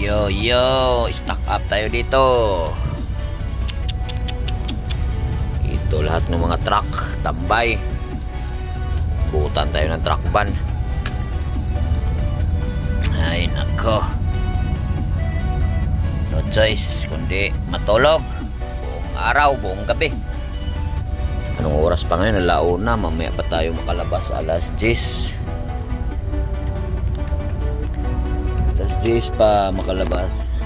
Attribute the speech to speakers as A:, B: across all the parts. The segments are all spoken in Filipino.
A: Yo, stock up tayo dito. Ito lahat ng mga truck, tambay. Butan tayo ng truck van. Ay nako. No choice kundi matulog. Buong araw, buong gabi. Anong oras pa ngayon? Alauna, mamaya pa tayo makalabas alas 10. Alas 10 pa makalabas.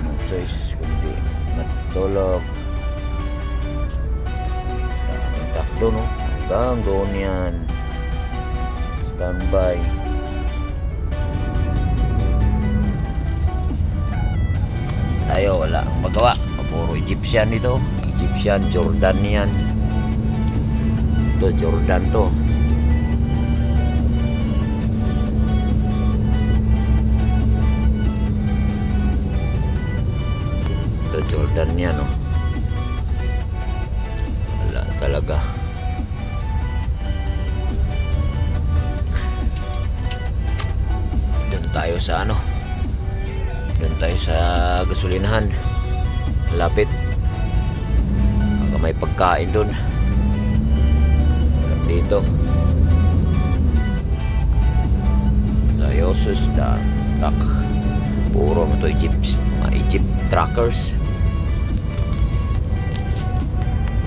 A: No choice kundi matulog. Daming takbo, no? Hanggang doon yan. Standby. Tayo wala ang magawa. Puro Egyptian dito. Egyptian, Jordanian. Ito Jordan to. Ito Jordanian, no. Wala talaga. Doon tayo sa ano. Doon tayo sa gasolinahan. Malapit. Baka may pagkain doon. Dito. Diosus da truck. Puro mo to mga Egypt truckers.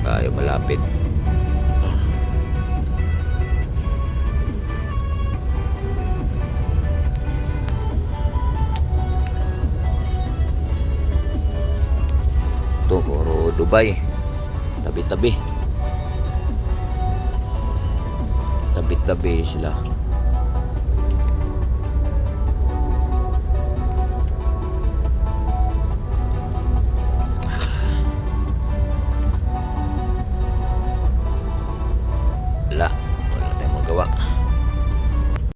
A: Tayo malapit. Ito puro Dubai. Tabi-tabi sila.